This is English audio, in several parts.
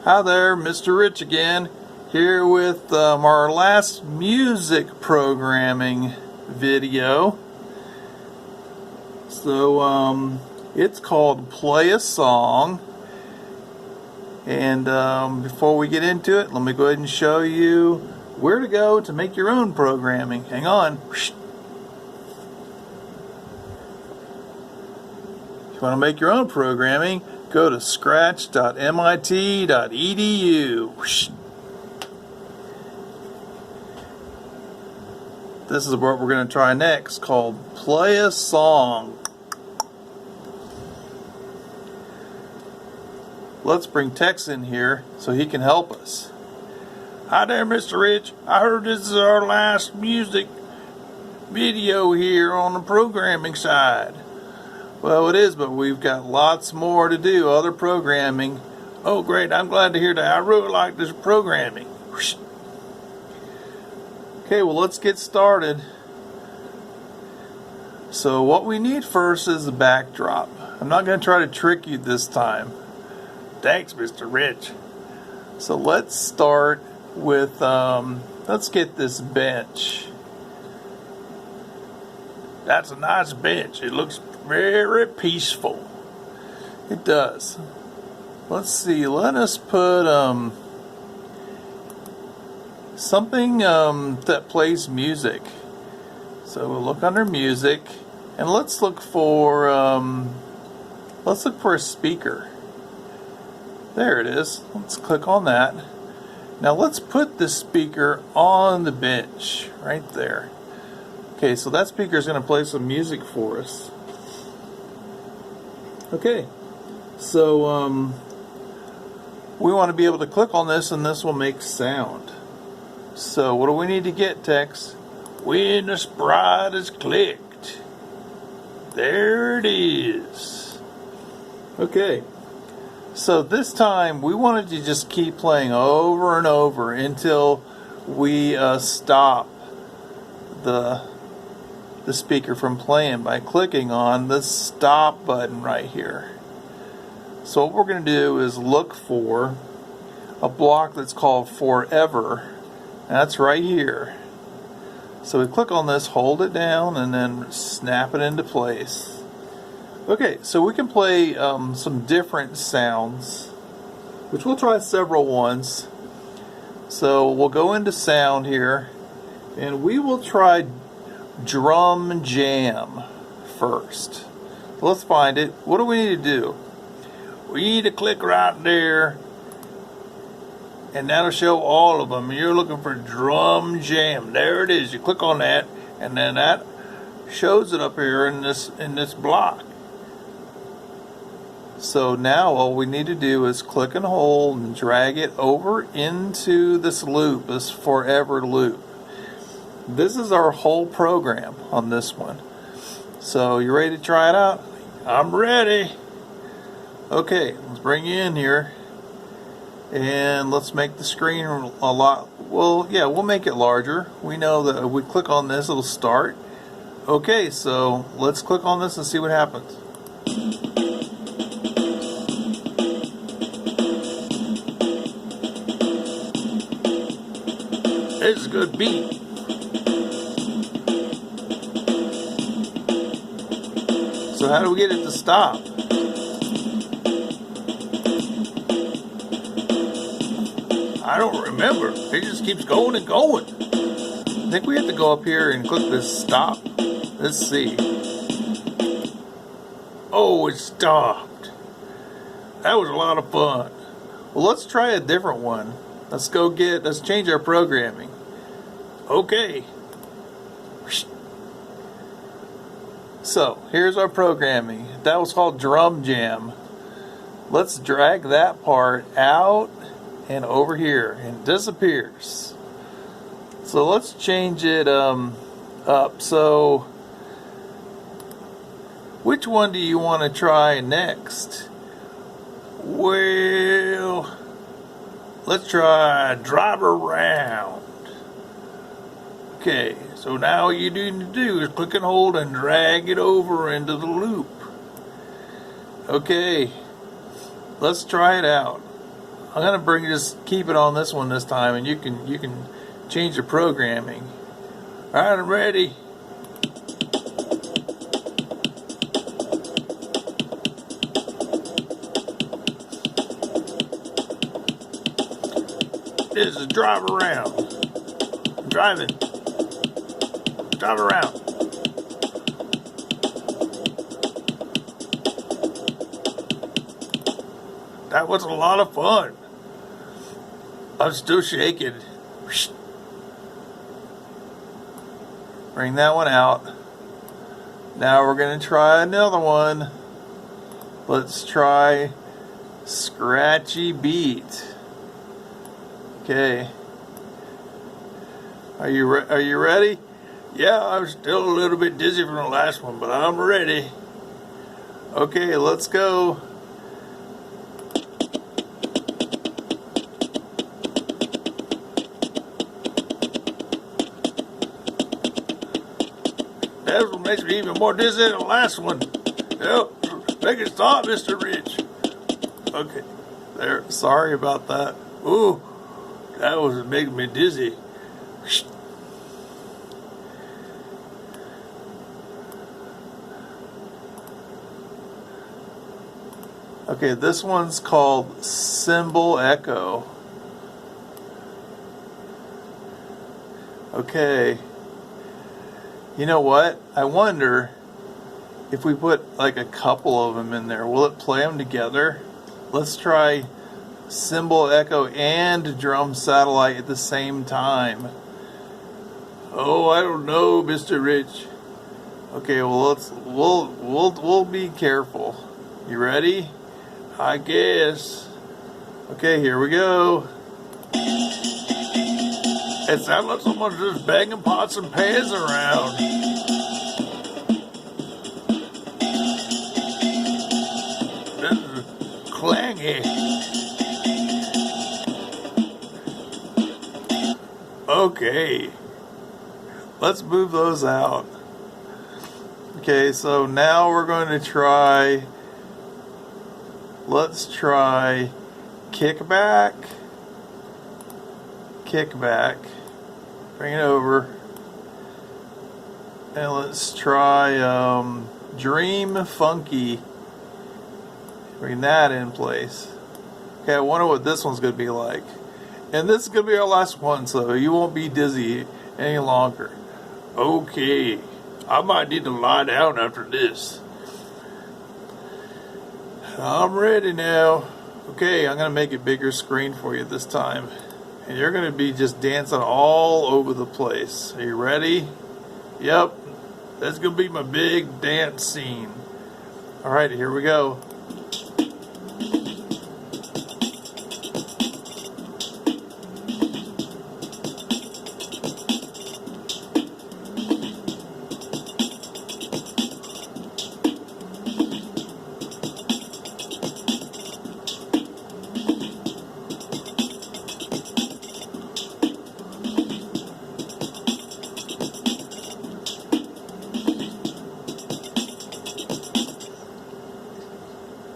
Hi there, Mr. Rich again, here with our last music programming video. So it's called Play a Song, and before we get into it, let me go ahead and show you where to go to make your own programming. Hang on. If you want to make your own programming, go to scratch.mit.edu. This is what we're going to try next, called Play a Song. Let's bring Tex in here so he can help us. Hi there, Mr. Rich. I heard this is our last music video here on the programming side. Well, it is, but we've got lots more to do, other programming. Oh, great, I'm glad to hear that. I really like this programming. Okay, well, let's get started. So what we need first is the backdrop. I'm not going to try to trick you this time. Thanks, Mr. Rich. So let's start with, let's get this bench. That's a nice bench. It looks very peaceful. It does. Let's see. Let us put something that plays music. So we'll look under music, and let's look for a speaker. There it is. Let's click on that. Now let's put the speaker on the bench right there. Okay, so that speaker is going to play some music for us. Okay, so we want to be able to click on this, and this will make sound. So what do we need to get, Tex? When the sprite is clicked. There it is. Okay, so this time we wanted to just keep playing over and over until we stop the speaker from playing by clicking on the stop button right here. So what we're going to do is look for a block that's called forever. That's right here. So we click on this, hold it down, and then snap it into place. Okay, so we can play some different sounds, which we'll try several ones. So we'll go into sound here, and we will try drum jam first. Let's find it. What do we need to do? We need to click right there, and that'll show all of them. You're looking for drum jam. There it is. You click on that, and then that shows it up here in this block. So now all we need to do is click and hold and drag it over into this loop, this forever loop. This is our whole program on this one. So you ready to try it out? I'm ready. Okay, let's bring you in here, and let's make the screen a lot, well, yeah, we'll make it larger. We know that if we click on this, it'll start. Okay, so let's click on this and see what happens. It's a good beat. So how do we get it to stop? I don't remember. It just keeps going and going. I think we have to go up here and click this stop. Let's see. Oh, it stopped. That was a lot of fun. Well, let's try a different one. Let's change our programming. Okay. So, here's our programming. That was called Drum Jam. Let's drag that part out and over here, and it disappears. So let's change it up. So, which one do you want to try next? Well, let's try Drive Around. Okay, so now all you need to do is click and hold and drag it over into the loop. Okay, let's try it out. I'm gonna just keep it on this one this time, and you can change the programming. All right, I'm ready. This is drive around. Driving. Drive around. That was a lot of fun. I'm still shaking. Bring that one out. Now we're going to try another one. Let's try Scratchy Beat. Okay. Are you ready? Yeah, I'm still a little bit dizzy from the last one, but I'm ready. Okay, let's go. That's what makes me even more dizzy than the last one. Yep, make it stop, Mr. Rich. Okay, there. Sorry about that. Ooh, that was making me dizzy. Okay, this one's called Symbol Echo. Okay. You know what? I wonder if we put like a couple of them in there, will it play them together? Let's try Symbol Echo and Drum Satellite at the same time. Oh, I don't know, Mr. Rich. Okay, well we'll be careful. You ready? I guess. Okay, here we go. It sounds like someone's just banging pots and pans around. This is clangy. Okay. Let's move those out. Okay, so now we're going to try... Let's try kickback. Kickback. Bring it over. And let's try Dream Funky. Bring that in place. Okay, I wonder what this one's going to be like. And this is going to be our last one, so you won't be dizzy any longer. Okay. I might need to lie down after this. I'm ready now. Okay, I'm going to make a bigger screen for you this time. And you're going to be just dancing all over the place. Are you ready? Yep. That's going to be my big dance scene. Alright, here we go.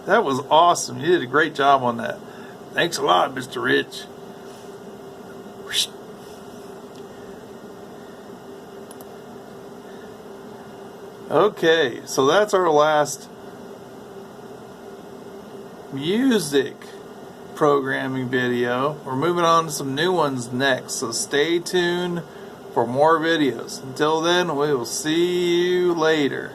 That was awesome. You did a great job on that. Thanks a lot, Mr. Rich. Okay, so that's our last music programming video. We're moving on to some new ones next, so stay tuned for more videos. Until then, we will see you later.